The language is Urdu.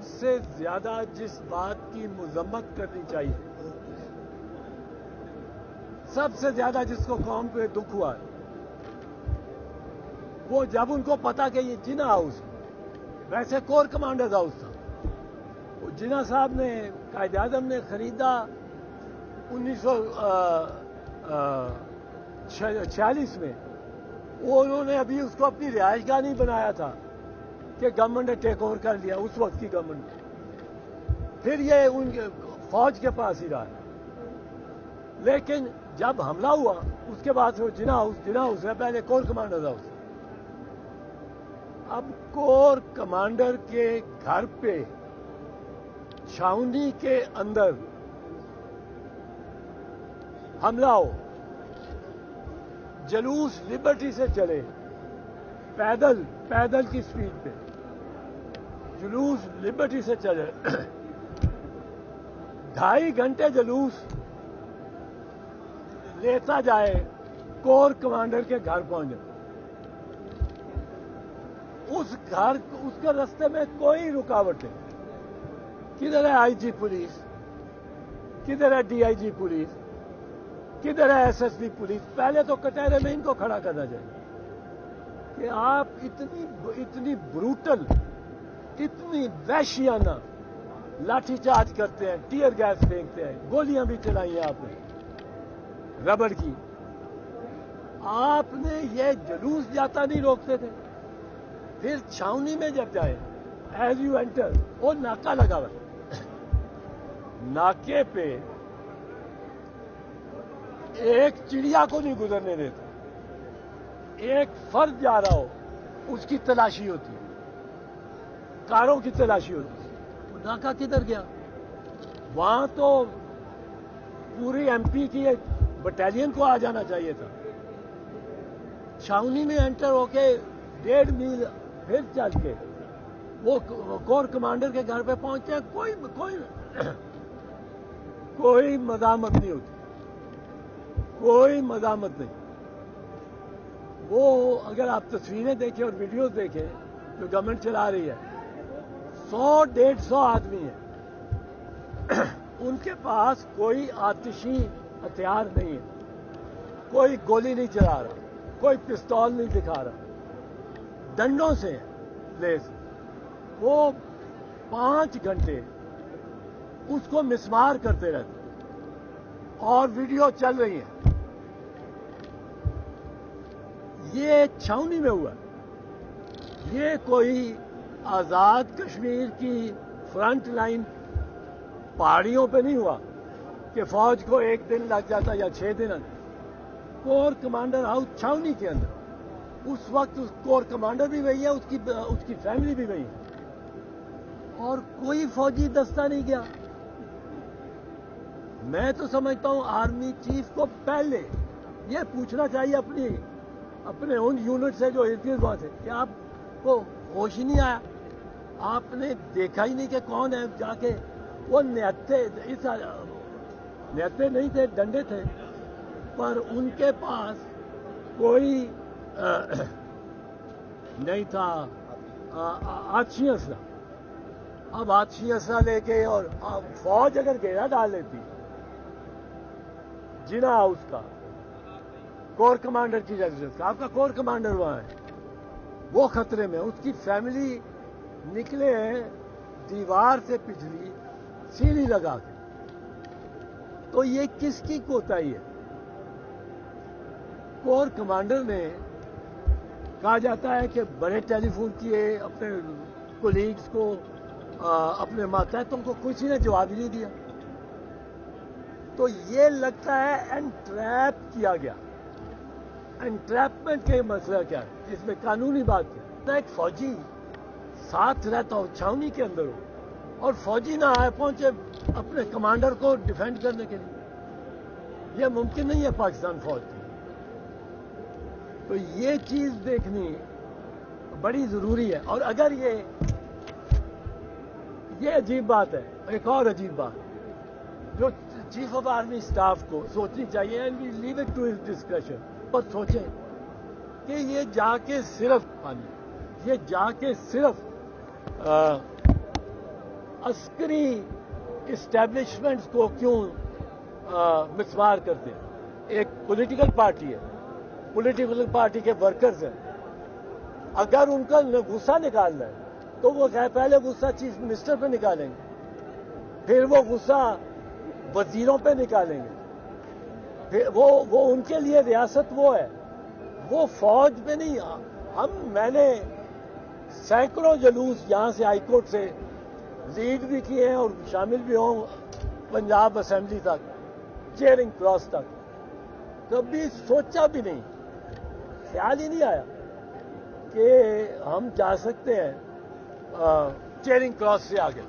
سب سے زیادہ جس بات کی مذمت کرنی چاہیے، سب سے زیادہ جس کو قوم پہ دکھ ہوا ہے، وہ جب ان کو پتا کہ یہ جناح ہاؤس ویسے کور کمانڈر ہاؤس تھا، وہ جناح صاحب نے قائد اعظم نے خریدا 1946 میں، وہ انہوں نے ابھی اس کو اپنی رہائش گاہ نہیں بنایا تھا کہ گورنمنٹ نے ٹیک اوور کر لیا، اس وقت کی گورنمنٹ نے، پھر یہ ان کے فوج کے پاس ہی رہا، لیکن جب حملہ ہوا اس کے بعد وہ جناح ہاؤس ہے، پہلے کور کمانڈر ہاؤس۔ اب کور کمانڈر کے گھر پہ چھاؤنی کے اندر حملہ ہو، جلوس لبرٹی سے چلے، پیدل کی سپیڈ پہ جلوس لبرٹی سے چلے، 2.5 گھنٹے جلوس لیتا جائے، کور کمانڈر کے گھر پہنچے، اس کے راستے میں کوئی رکاوٹ نہیں، کدھر ہے آئی جی پولیس، کدھر ہے ڈی آئی جی پولیس، کدھر ہے ایس ایس پی پولیس؟ پہلے تو کٹہرے میں ان کو کھڑا کرنا چاہیے کہ آپ اتنی بروٹل، اتنی وحشیانہ لاٹھی چارج کرتے ہیں، ٹیئر گیس پھینکتے ہیں، گولیاں بھی چلائی ہیں آپ نے ربڑ کی، آپ نے یہ جلوس جاتا نہیں روکتے تھے؟ پھر چھاؤنی میں جب جائے ایز یو انٹر، وہ ناکہ لگا ہوا، ناکے پہ ایک چڑیا کو نہیں گزرنے دیتے، ایک فرد جا رہا ہو اس کی تلاشی ہوتی ہے، کاروں کی تلاشی ہوتی ہے، وہ ناکہ کدھر گیا؟ وہاں تو پوری ایم پی کی ایک بٹالین کو آ جانا چاہیے تھا، چھاؤنی میں انٹر ہو کے 1.5 میل پھر چل کے وہ کور کمانڈر کے گھر پہ پہنچے، کوئی مزاحمت نہیں ہوتی، کوئی مزاحمت نہیں۔ وہ اگر آپ تصویریں دیکھیں اور ویڈیوز دیکھیں جو گورنمنٹ چلا رہی ہے، 100-150 آدمی ہیں، ان کے پاس کوئی آتشی ہتھیار نہیں ہے، کوئی گولی نہیں چلا رہا، کوئی پستول نہیں دکھا رہا، ڈنڈوں سے لیس، وہ 5 گھنٹے اس کو مسمار کرتے رہتے اور ویڈیو چل رہی ہے۔ یہ چھاؤنی میں ہوا، یہ کوئی آزاد کشمیر کی فرنٹ لائن پہاڑیوں پہ نہیں ہوا کہ فوج کو 1 دن لگ جاتا یا 6 دن۔ کور کمانڈر ہاؤس چھاؤنی کے اندر، اس وقت اس کور کمانڈر بھی وہی ہے، اس کی فیملی بھی وہی ہے، اور کوئی فوجی دستہ نہیں گیا۔ میں تو سمجھتا ہوں آرمی چیف کو پہلے یہ پوچھنا چاہیے اپنے ان یونٹ سے جو وہاں تھے کہ آپ کو ہوش ہی نہیں آیا، آپ نے دیکھا ہی نہیں کہ کون ہے، جا کے وہ نہتے نہیں تھے، ڈنڈے تھے، پر ان کے پاس کوئی نہیں تھا آتشی اسلحہ۔ اب آتشی اسلحہ لے کے، اور فوج اگر گھیرا ڈال لیتی جناح ہاؤس کا، کور کمانڈر کی ریزیڈنس کا، آپ کا کور کمانڈر وہاں ہے، وہ خطرے میں، اس کی فیملی نکلے ہیں دیوار سے پچھلی سیڑھی لگا کے، تو یہ کس کی کوتاہی ہے؟ کور کمانڈر نے کہا جاتا ہے کہ بڑے ٹیلی فون کیے اپنے کولیگز کو، اپنے ماتحتوں کو، کسی نے جواب ہی نہیں دیا، تو یہ لگتا ہے انٹریپ کیا گیا۔ انٹریپمنٹ کے مسئلہ کیا ہے؟ اس میں قانونی بات ہے، ایک فوجی ساتھ رہتا ہو، چھاؤنی کے اندر ہو، اور فوجی نہ آئے پہنچے اپنے کمانڈر کو ڈیفینڈ کرنے کے لیے، یہ ممکن نہیں ہے پاکستان فوج کی۔ تو یہ چیز دیکھنی بڑی ضروری ہے۔ اور اگر یہ عجیب بات ہے، ایک اور عجیب بات جو چیف آف آرمی اسٹاف کو سوچنی چاہیے، and we leave it to his discussion, پر سوچیں کہ یہ جا کے صرف عسکری اسٹیبلشمنٹس کو کیوں مسمار کرتے ہیں؟ ایک پولیٹیکل پارٹی ہے، پولیٹیکل پارٹی کے ورکرز ہیں، اگر ان کا غصہ نکالنا ہے تو وہ پہلے غصہ چیف منسٹر پہ نکالیں گے، پھر وہ غصہ وزیروں پہ نکالیں گے، پھر وہ ان کے لیے ریاست وہ ہے، وہ فوج پہ نہیں۔ میں نے سینکڑوں جلوس یہاں سے ہائی کورٹ سے لیڈ بھی کیے ہیں اور شامل بھی ہوں پنجاب اسمبلی تک، چیئرنگ کراس تک، کبھی سوچا بھی نہیں، خیال ہی نہیں آیا کہ ہم جا سکتے ہیں چیئرنگ کراس سے آگے۔